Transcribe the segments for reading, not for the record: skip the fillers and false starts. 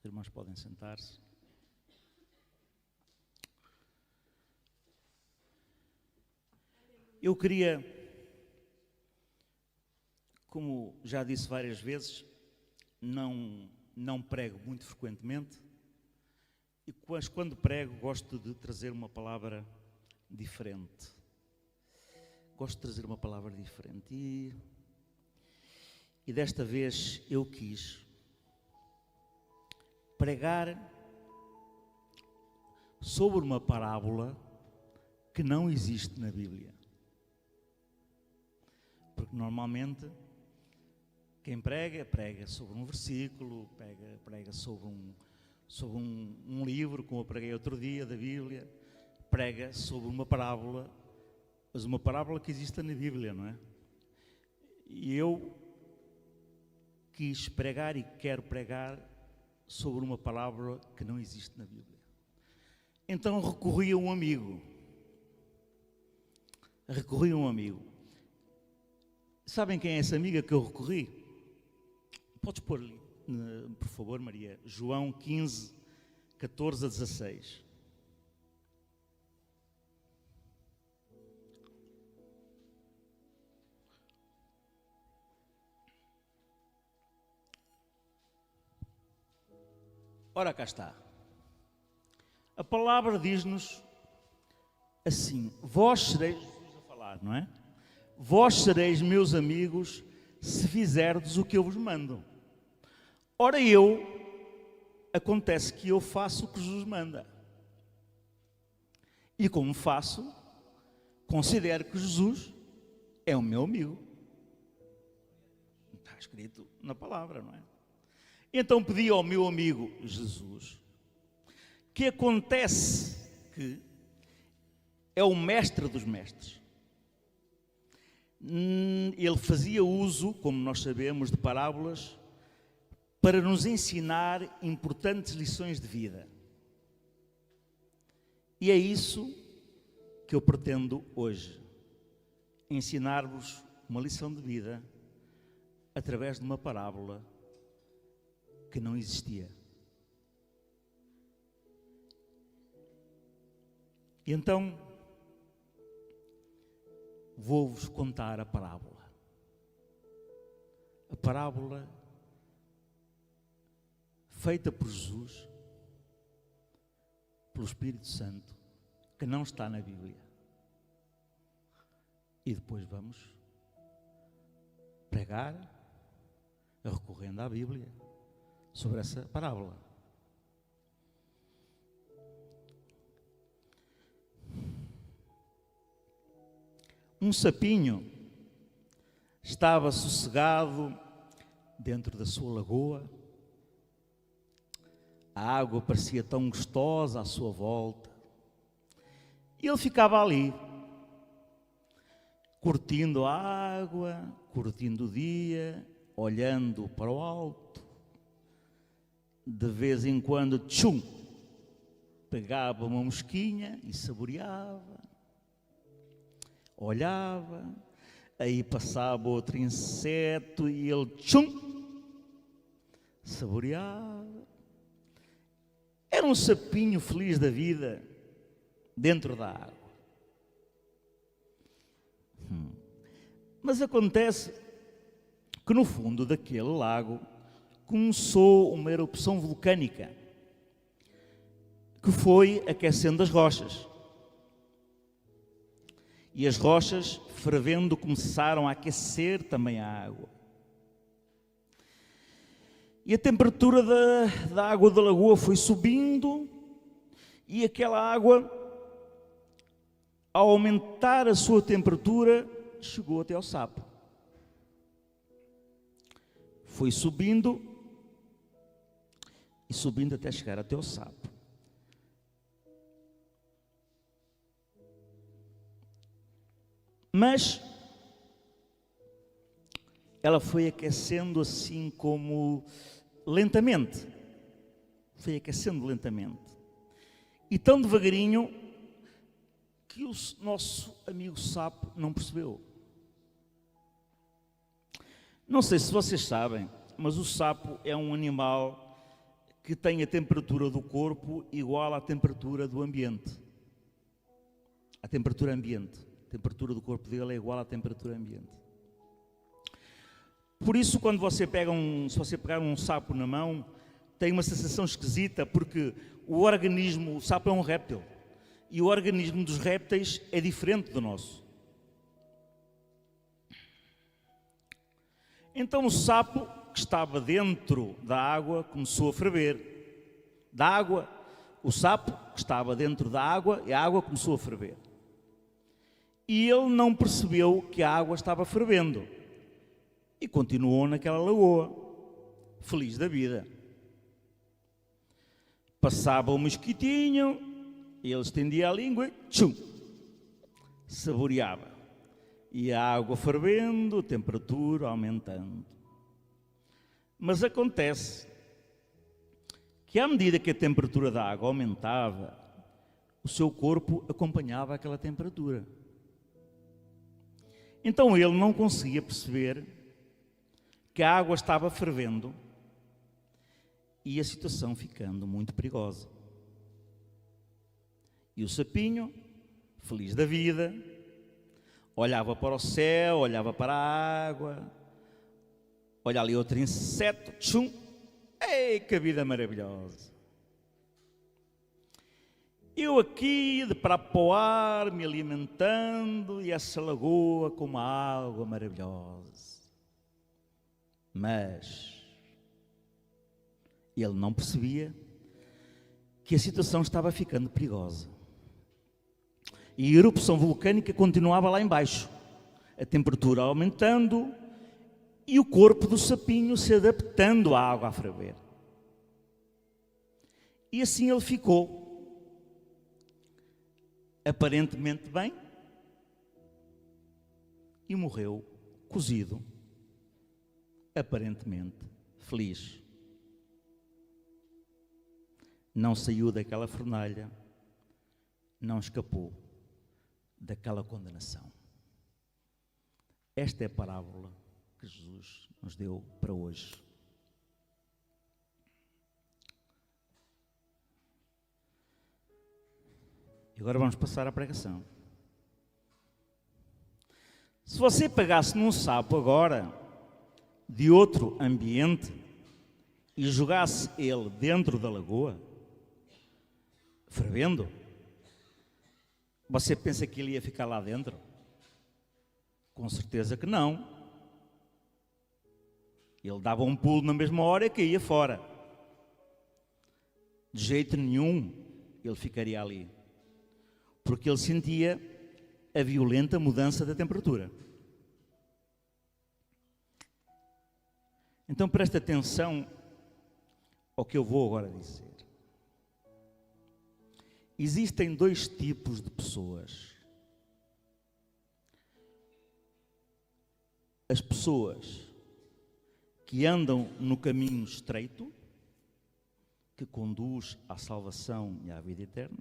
Os irmãos podem sentar-se. Eu queria, como já disse várias vezes, não prego muito frequentemente, mas quando prego gosto de trazer uma palavra diferente. Gosto de trazer uma palavra diferente e desta vez eu quis pregar sobre uma parábola que não existe na Bíblia. Porque normalmente quem prega sobre um versículo, prega sobre um livro, como eu preguei outro dia da Bíblia, prega sobre uma parábola, mas uma parábola que existe na Bíblia, não é? E eu quis pregar e quero pregar sobre uma parábola que não existe na Bíblia. Então recorri a um amigo. Sabem quem é essa amiga que eu recorri? Podes pôr-lhe, por favor, Maria, João 15, 14 a 16. Ora, cá está. A palavra diz-nos assim: vós sereis, Jesus a falar, não é? Vós sereis meus amigos se fizerdes o que eu vos mando. Ora, acontece que eu faço o que Jesus manda. E como faço, considero que Jesus é o meu amigo. Está escrito na palavra, não é? Então pedi ao meu amigo Jesus, que acontece que é o mestre dos mestres. Ele fazia uso, como nós sabemos, de parábolas para nos ensinar importantes lições de vida. E é isso que eu pretendo hoje, ensinar-vos uma lição de vida através de uma parábola que não existia. E então vou-vos contar a parábola. A parábola feita por Jesus, pelo Espírito Santo, que não está na Bíblia. E depois vamos pregar, recorrendo à Bíblia, sobre essa parábola. Um sapinho estava sossegado dentro da sua lagoa. A água parecia tão gostosa à sua volta. E ele ficava ali, curtindo a água, curtindo o dia, olhando para o alto. De vez em quando, pegava uma mosquinha e saboreava. Olhava, aí passava outro inseto e ele, saboreava. Era um sapinho feliz da vida dentro da água. Mas acontece que no fundo daquele lago começou uma erupção vulcânica que foi aquecendo as rochas. E as rochas, fervendo, começaram a aquecer também a água. E a temperatura da água da lagoa foi subindo e aquela água, ao aumentar a sua temperatura, chegou até ao sapo. Foi subindo e subindo até chegar até ao sapo. Mas ela foi aquecendo assim como lentamente. Foi aquecendo lentamente. E tão devagarinho que o nosso amigo sapo não percebeu. Não sei se vocês sabem, mas o sapo é um animal que tem a temperatura do corpo igual à temperatura do ambiente. A temperatura ambiente. A temperatura do corpo dele é igual à temperatura ambiente. Por isso, quando você se você pegar um sapo na mão, tem uma sensação esquisita, porque o sapo é um réptil, e o organismo dos répteis é diferente do nosso. Então o sapo, que estava dentro da água, começou a ferver. Da água, o sapo que estava dentro da água, e a água começou a ferver. E ele não percebeu que a água estava fervendo. E continuou naquela lagoa, feliz da vida. Passava um mosquitinho, ele estendia a língua e tchum, saboreava. E a água fervendo, a temperatura aumentando. Mas acontece que à medida que a temperatura da água aumentava, o seu corpo acompanhava aquela temperatura. Então ele não conseguia perceber que a água estava fervendo e a situação ficando muito perigosa. E o sapinho, feliz da vida, olhava para o céu, olhava para a água, olha ali outro inseto, tchum, ei, que vida maravilhosa. Eu aqui, de para o ar, me alimentando, e essa lagoa com uma água maravilhosa. Mas ele não percebia que a situação estava ficando perigosa. E a erupção vulcânica continuava lá embaixo, a temperatura aumentando e o corpo do sapinho se adaptando à água a ferver. E assim ele ficou, aparentemente bem, e morreu cozido, aparentemente feliz. Não saiu daquela fornalha, não escapou daquela condenação. Esta é a parábola que Jesus nos deu para hoje. E agora vamos passar à pregação. Se você pegasse num sapo agora, de outro ambiente, e jogasse ele dentro da lagoa, fervendo, você pensa que ele ia ficar lá dentro? Com certeza que não. Ele dava um pulo na mesma hora e caía fora. De jeito nenhum ele ficaria ali, porque ele sentia a violenta mudança da temperatura. Então presta atenção ao que eu vou agora dizer. Existem dois tipos de pessoas. As pessoas que andam no caminho estreito, que conduz à salvação e à vida eterna,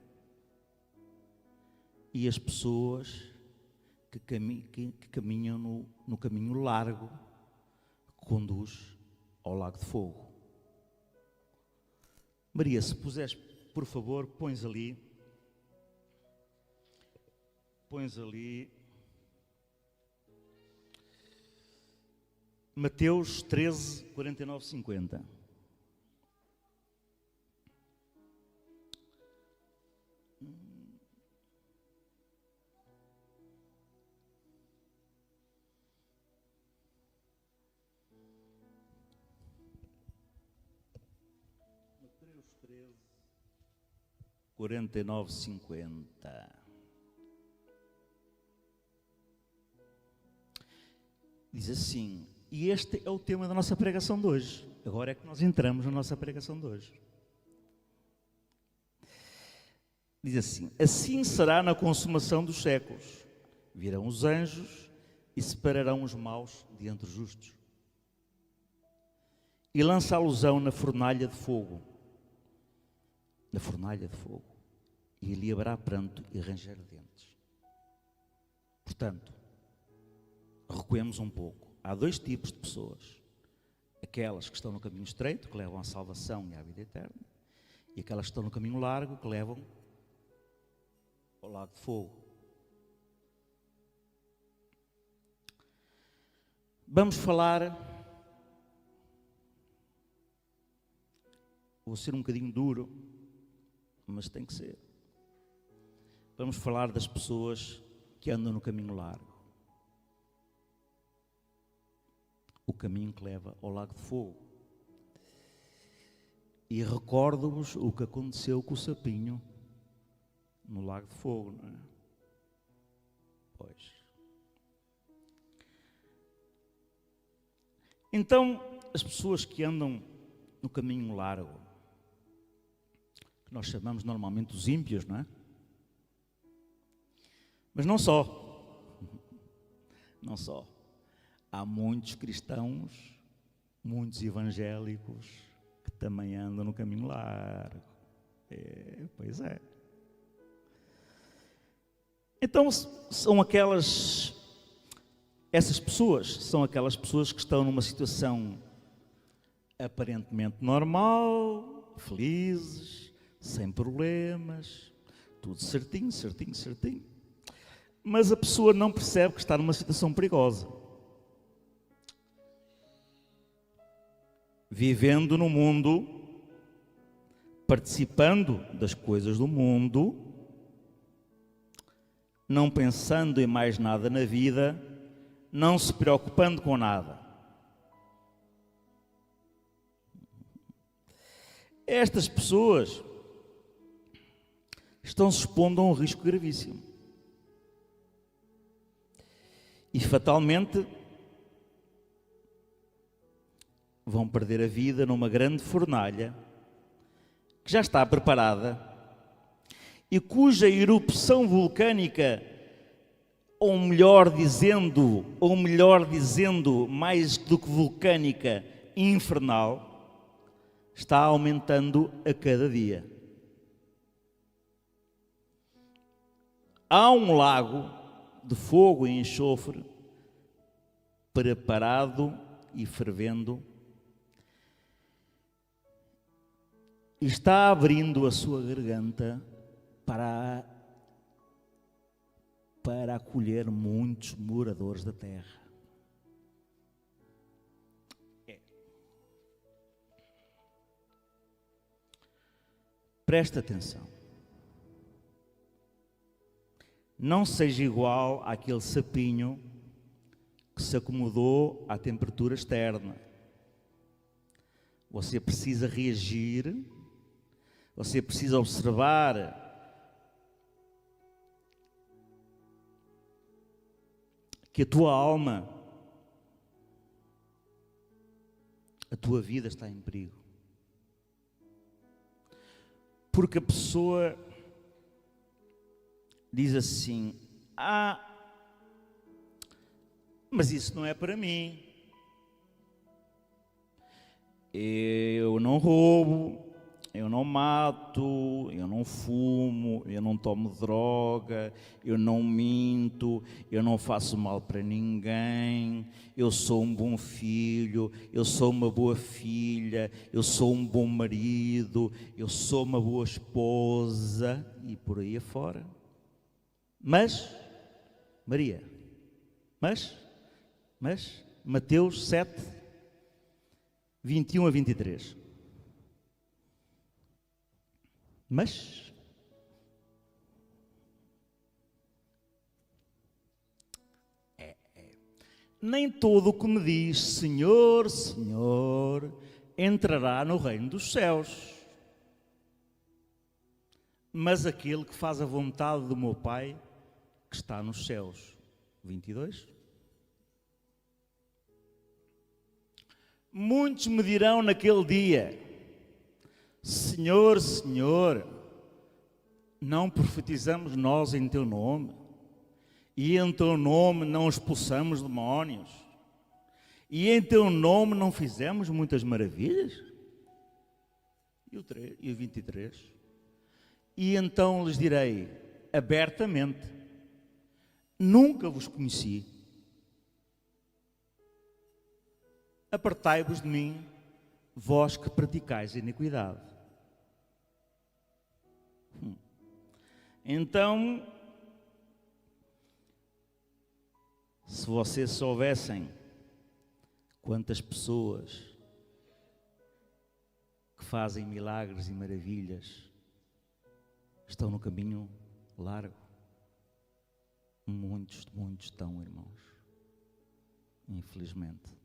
e as pessoas que caminham no caminho largo, que conduz ao lago de fogo. Maria, se puseres, por favor, pões ali Mateus 13, 49, 50. Mateus 13, 49, 50. Diz assim, e este é o tema da nossa pregação de hoje. Agora é que nós entramos na nossa pregação de hoje. Diz assim, assim será na consumação dos séculos. Virão os anjos e separarão os maus de entre os justos. E lançá-los-ão na fornalha de fogo. Na fornalha de fogo. E ali haverá pranto e ranger de dentes. Portanto, recuemos um pouco. Há dois tipos de pessoas. aquelas que estão no caminho estreito, que levam à salvação e à vida eterna, e aquelas que estão no caminho largo, que levam ao lago de fogo. Vamos falar, vou ser um bocadinho duro, mas tem que ser. Vamos falar das pessoas que andam no caminho largo. O caminho que leva ao lago de fogo. E recordo-vos o que aconteceu com o sapinho no lago de fogo, não é? Pois. Então, as pessoas que andam no caminho largo, que nós chamamos normalmente os ímpios, não é? Mas não só. Não só. Há muitos cristãos, muitos evangélicos, que também andam no caminho largo. Pois é. Então, essas pessoas são aquelas pessoas que estão numa situação aparentemente normal, felizes, sem problemas, tudo certinho, certinho, certinho. Mas a pessoa não percebe que está numa situação perigosa. Vivendo no mundo, participando das coisas do mundo, não pensando em mais nada na vida, não se preocupando com nada. Estas pessoas estão se expondo a um risco gravíssimo. E fatalmente vão perder a vida numa grande fornalha que já está preparada e cuja erupção vulcânica, ou melhor dizendo, mais do que vulcânica, infernal, está aumentando a cada dia. Há um lago de fogo e enxofre preparado e fervendo, e está abrindo a sua garganta para acolher muitos moradores da terra. Presta atenção. Não seja igual àquele sapinho que se acomodou à temperatura externa. Você precisa reagir, você precisa observar que a tua alma, a tua vida está em perigo. Porque a pessoa diz assim: mas isso não é para mim. Eu não roubo, eu não mato, eu não fumo, eu não tomo droga, eu não minto, eu não faço mal para ninguém, eu sou um bom filho, eu sou uma boa filha, eu sou um bom marido, eu sou uma boa esposa e por aí afora. Mas, Maria, mas, Mateus 7, 21 a 23. Mas nem todo o que me diz Senhor, Senhor, entrará no reino dos céus, mas aquele que faz a vontade do meu Pai que está nos céus. 22. Muitos me dirão naquele dia: Senhor, Senhor, não profetizamos nós em Teu nome? E em Teu nome não expulsamos demónios? E em Teu nome não fizemos muitas maravilhas? E o 23. E então lhes direi abertamente: nunca vos conheci. apartai-vos de mim, vós que praticais iniquidade. Então, se vocês soubessem quantas pessoas que fazem milagres e maravilhas estão no caminho largo, muitos estão, irmãos, infelizmente.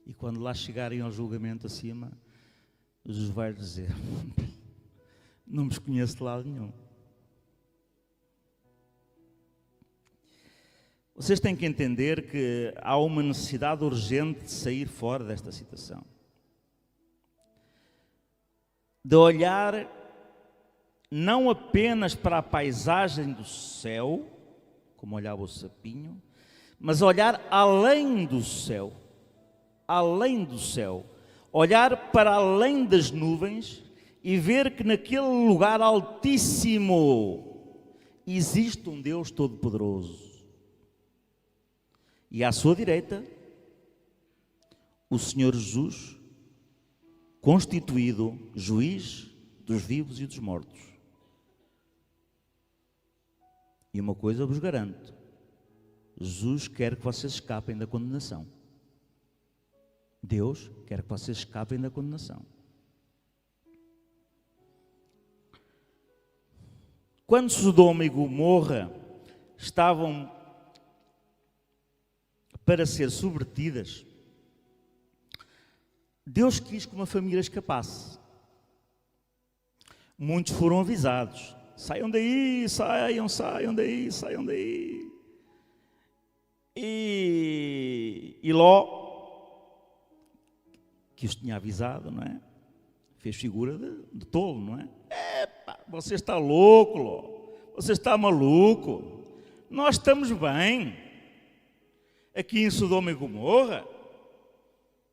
E quando lá chegarem ao julgamento acima, Jesus vai dizer: não vos conheço de lado nenhum. Vocês têm que entender que há uma necessidade urgente de sair fora desta situação. De olhar não apenas para a paisagem do céu, como olhava o sapinho, mas olhar além do céu. Além do céu. Olhar para além das nuvens e ver que naquele lugar altíssimo existe um Deus Todo-Poderoso. E à sua direita, o Senhor Jesus, constituído juiz dos vivos e dos mortos. E uma coisa vos garanto: Jesus quer que vocês escapem da condenação. Deus quer que vocês escapem da condenação. Quando Sodoma e Gomorra estavam para ser subvertidas, Deus quis que uma família escapasse. Muitos foram avisados: saiam daí, saiam daí, saiam daí. E Ló, que os tinha avisado, não é? Fez figura de tolo, não é? Epa, você está louco, Ló. Você está maluco. Nós estamos bem. Aqui em Sodoma e Gomorra,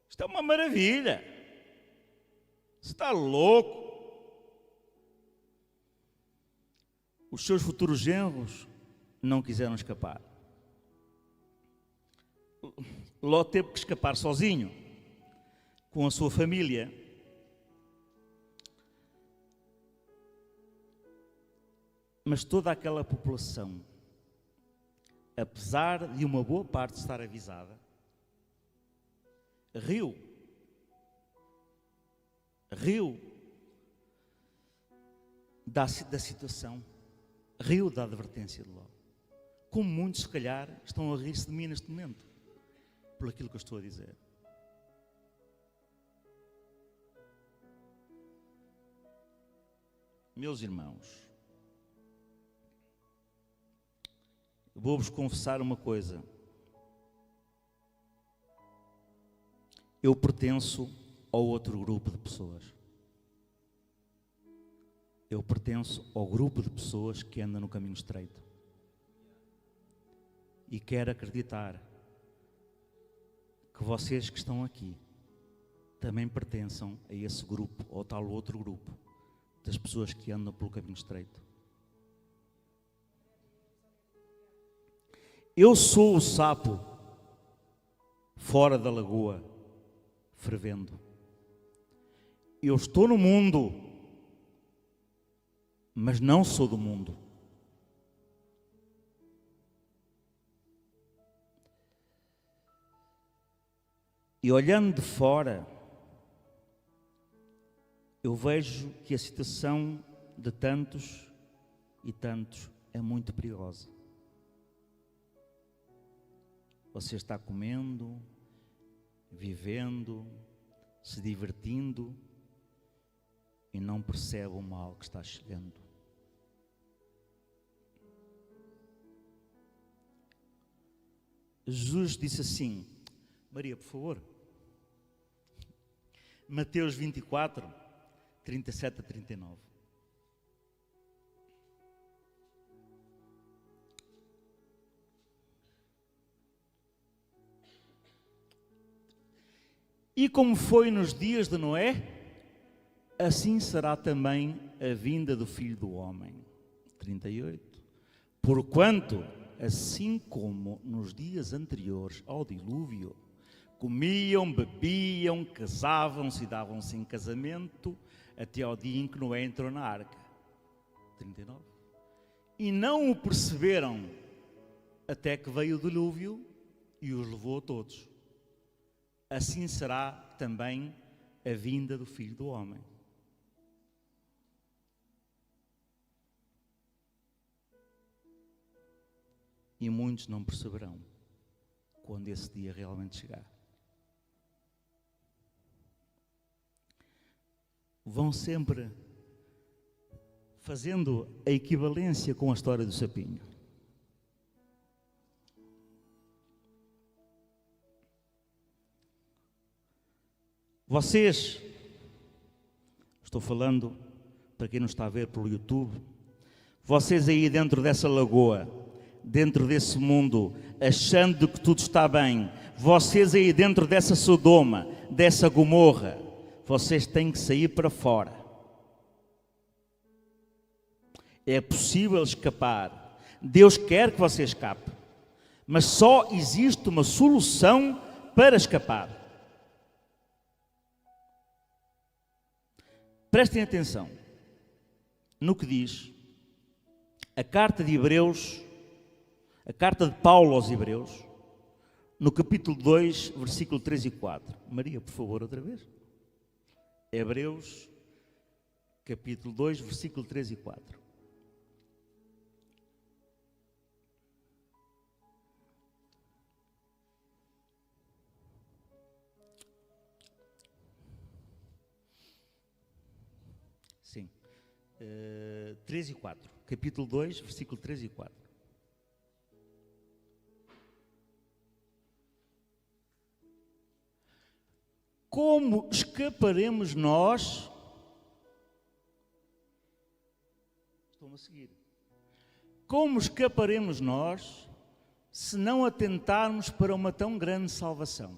isto é uma maravilha. Você está louco. Os seus futuros genros não quiseram escapar. Ló teve que escapar sozinho, com a sua família. Mas toda aquela população, apesar de uma boa parte estar avisada, riu da situação, riu da advertência de Ló. Como muitos, se calhar, estão a rir-se de mim neste momento, por aquilo que eu estou a dizer. Meus irmãos, vou-vos confessar uma coisa. Eu pertenço ao outro grupo de pessoas. Eu pertenço ao grupo de pessoas que anda no caminho estreito. E quero acreditar que vocês que estão aqui também pertençam a esse grupo, ou tal outro grupo, das pessoas que andam pelo caminho estreito. Eu sou o sapo fora da lagoa, fervendo. Eu estou no mundo, mas não sou do mundo. E olhando de fora, eu vejo que a situação de tantos e tantos é muito perigosa. Você está comendo, vivendo, se divertindo e não percebe o mal que está chegando. Jesus disse assim, Maria, por favor, Mateus 24, 37 a 39. E como foi nos dias de Noé, assim será também a vinda do Filho do Homem. 38. Porquanto, assim como nos dias anteriores ao dilúvio, Comiam, bebiam, casavam-se e davam-se em casamento até ao dia em que Noé entrou na arca. 39. E não o perceberam até que veio o dilúvio e os levou a todos. Assim será também a vinda do Filho do Homem. E muitos não perceberão quando esse dia realmente chegar. Vão sempre fazendo a equivalência com a história do sapinho. Vocês, estou falando para quem não está a ver pelo YouTube, vocês aí dentro dessa lagoa, dentro desse mundo, achando que tudo está bem, vocês aí dentro dessa Sodoma, dessa Gomorra, vocês têm que sair para fora. É possível escapar. Deus quer que você escape. Mas só existe uma solução para escapar. Prestem atenção no que diz a carta de Hebreus, a carta de Paulo aos Hebreus, no capítulo 2, versículo 3 e 4. Maria, por favor, outra vez. Hebreus, capítulo 2, versículo 3 e 4. Sim. 3 e 4. Capítulo 2, versículo 3 e 4. Como escaparemos nós? Estão a seguir. Como escaparemos nós se não atentarmos para uma tão grande salvação?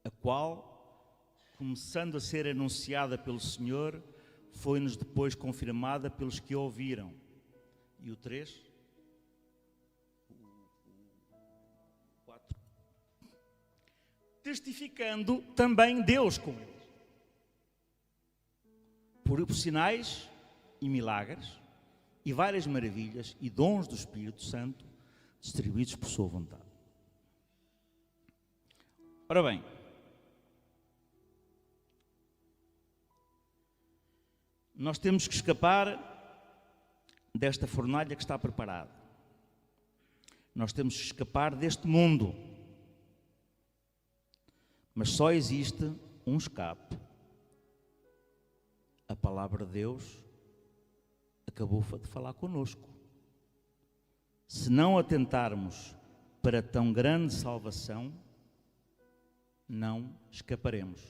A qual, começando a ser anunciada pelo Senhor, foi-nos depois confirmada pelos que a ouviram. E o 3? Testificando também Deus com eles, por sinais e milagres, e várias maravilhas e dons do Espírito Santo, distribuídos por sua vontade. Ora bem, nós temos que escapar desta fornalha que está preparada. Nós temos que escapar deste mundo. Mas só existe um escape. A palavra de Deus acabou de falar connosco. Se não atentarmos para tão grande salvação, não escaparemos.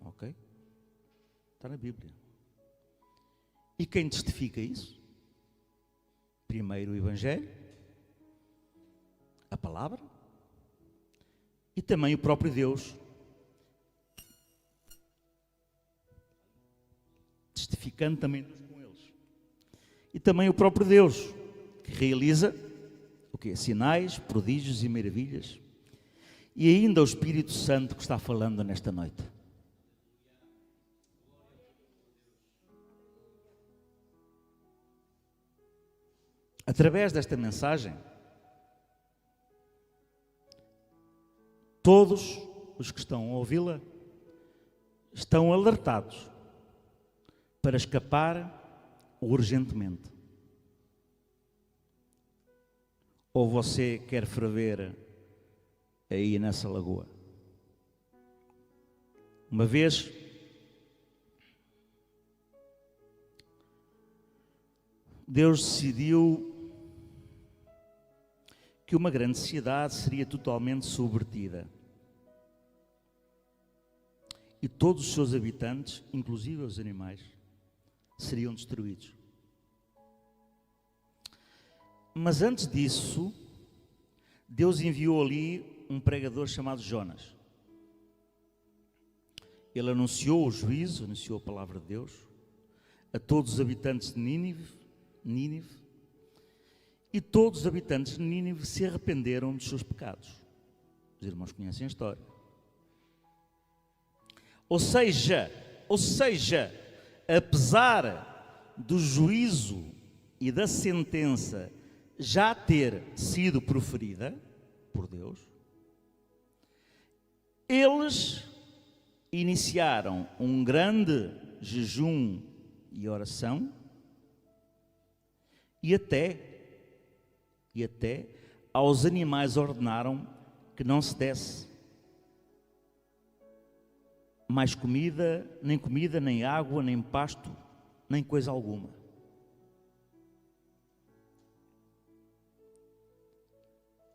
Ok? Está na Bíblia. E quem testifica isso? Primeiro o Evangelho, a palavra, e também o próprio Deus, testificando também com eles. E também o próprio Deus, que realiza o quê? Sinais, prodígios e maravilhas. E ainda o Espírito Santo que está falando nesta noite. Através desta mensagem, todos os que estão a ouvi-la estão alertados para escapar urgentemente. Ou você quer ferver aí nessa lagoa? Uma vez, Deus decidiu que uma grande cidade seria totalmente subvertida. E todos os seus habitantes, inclusive os animais, seriam destruídos. Mas antes disso, Deus enviou ali um pregador chamado Jonas. Ele anunciou o juízo, anunciou a palavra de Deus a todos os habitantes de Nínive, E todos os habitantes de Nínive se arrependeram dos seus pecados. Os irmãos conhecem a história. Ou seja, apesar do juízo e da sentença já ter sido proferida por Deus, eles iniciaram um grande jejum e oração e até aos animais ordenaram que não se desse mais comida, nem água, nem pasto, nem coisa alguma.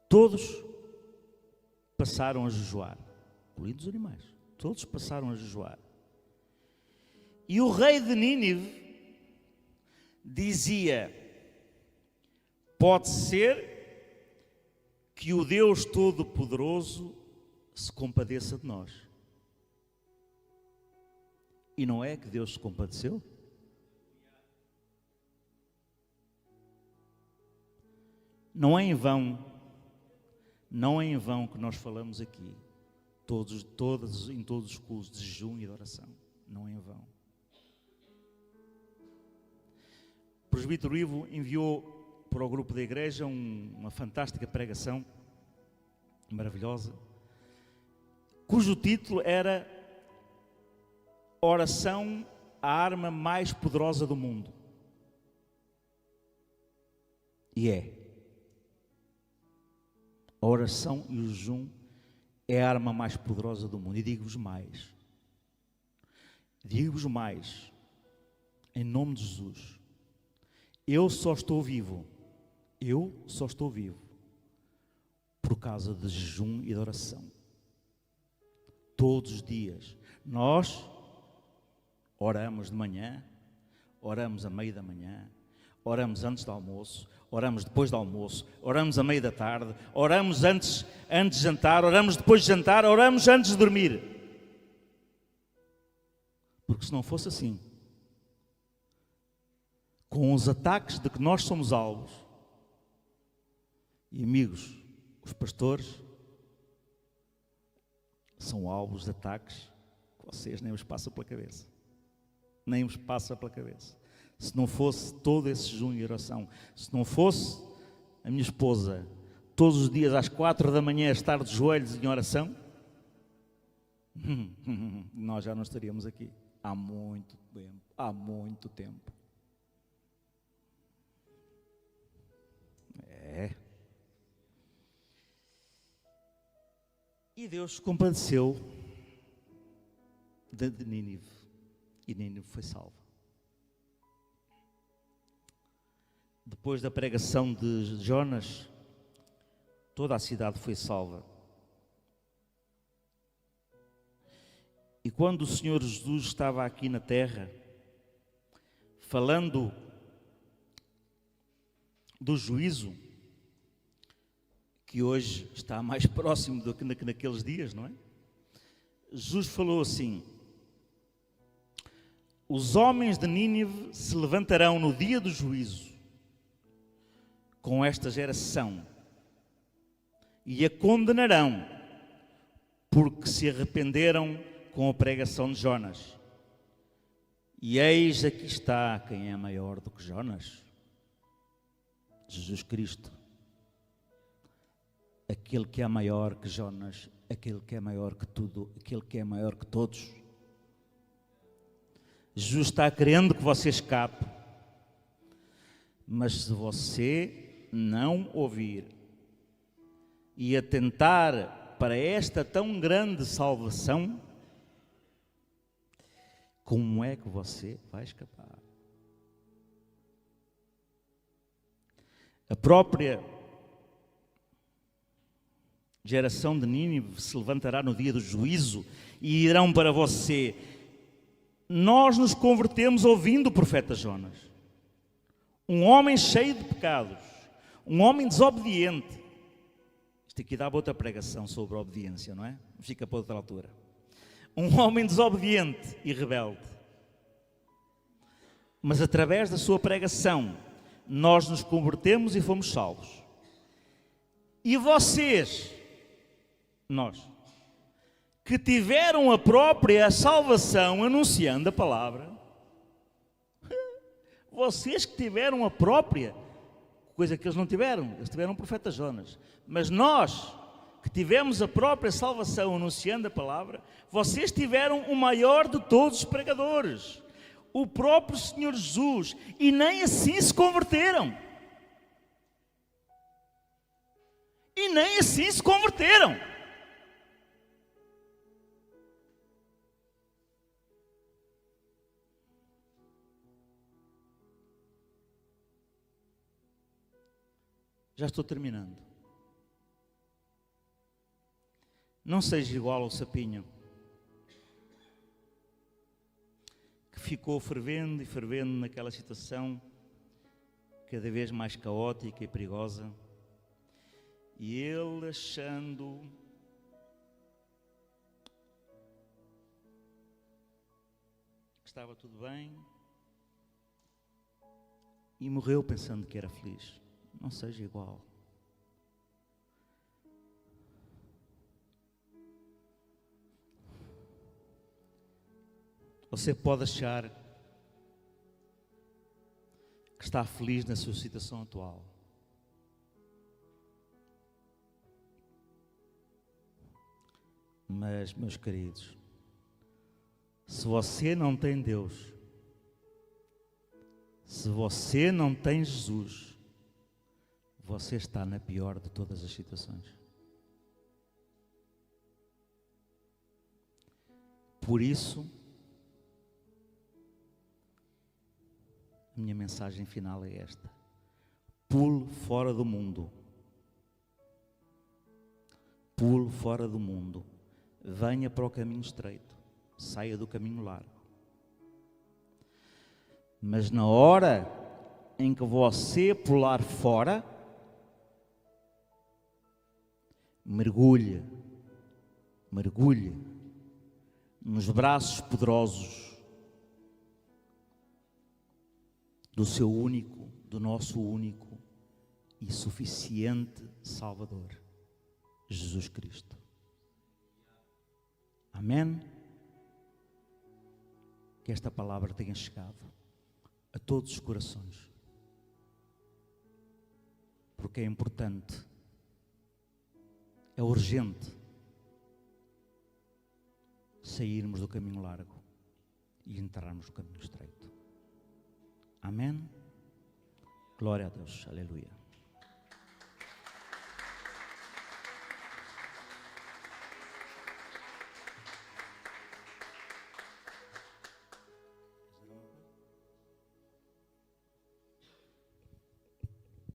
Todos passaram a jejuar, incluindo os animais. Todos passaram a jejuar. E o rei de Nínive dizia: pode ser que o Deus Todo-Poderoso se compadeça de nós. E não é que Deus se compadeceu? Não é em vão que nós falamos aqui, em todos os cultos de jejum e de oração. Não é em vão. O presbítero Ivo enviou para o grupo da igreja uma fantástica pregação, maravilhosa, cujo título era Oração, a arma mais poderosa do mundo. E é. A oração e o jejum é a arma mais poderosa do mundo. E digo-vos mais, em nome de Jesus, eu só estou vivo por causa de jejum e de oração. Todos os dias. Nós oramos de manhã, oramos a meio da manhã, oramos antes do almoço, oramos depois do almoço, oramos a meio da tarde, oramos antes de jantar, oramos depois de jantar, oramos antes de dormir. Porque se não fosse assim, com os ataques de que nós somos alvos, e amigos, os pastores são alvos de ataques que vocês nem vos passam pela cabeça. Nem vos passa pela cabeça. Se não fosse todo esse jejum e oração, se não fosse a minha esposa todos os dias às 4 da manhã estar de joelhos em oração, nós já não estaríamos aqui há muito tempo. E Deus se compadeceu de Nínive, e Nínive foi salva. Depois da pregação de Jonas, toda a cidade foi salva. E quando o Senhor Jesus estava aqui na terra, falando do juízo, que hoje está mais próximo do que naqueles dias, não é? Jesus falou assim: os homens de Nínive se levantarão no dia do juízo com esta geração e a condenarão, porque se arrependeram com a pregação de Jonas. E eis aqui está quem é maior do que Jonas: Jesus Cristo. Aquele que é maior que Jonas, aquele que é maior que tudo, aquele que é maior que todos. Jesus está querendo que você escape, mas se você não ouvir e atentar para esta tão grande salvação, como é que você vai escapar? A própria geração de Nínive se levantará no dia do juízo e irão para você. Nós nos convertemos ouvindo o profeta Jonas, um homem cheio de pecados, um homem desobediente. Isto aqui dá outra pregação sobre a obediência, não é? Fica para outra altura. Um homem desobediente e rebelde. Mas através da sua pregação, nós nos convertemos e fomos salvos. E vocês, nós, que tiveram a própria salvação anunciando a palavra, vocês que tiveram a própria, coisa que eles não tiveram, eles tiveram o profeta Jonas, mas nós que tivemos a própria salvação anunciando a palavra, vocês tiveram o maior de todos os pregadores, o próprio Senhor Jesus, e nem assim se converteram. E nem assim se converteram. Já estou terminando. Não seja igual ao sapinho, que ficou fervendo e fervendo naquela situação cada vez mais caótica e perigosa, e ele achando que estava tudo bem, e morreu pensando que era feliz. Não seja igual. Você pode achar que está feliz na sua situação atual. Mas, meus queridos, se você não tem Deus, se você não tem Jesus, você está na pior de todas as situações. Por isso, a minha mensagem final é esta: pule fora do mundo. Pule fora do mundo. Venha para o caminho estreito. Saia do caminho largo. Mas na hora em que você pular fora, mergulhe nos braços poderosos do seu único, do nosso único e suficiente Salvador, Jesus Cristo. Amém? Que esta palavra tenha chegado a todos os corações, porque é importante, é urgente sairmos do caminho largo e entrarmos no caminho estreito. Amém? Glória a Deus, aleluia.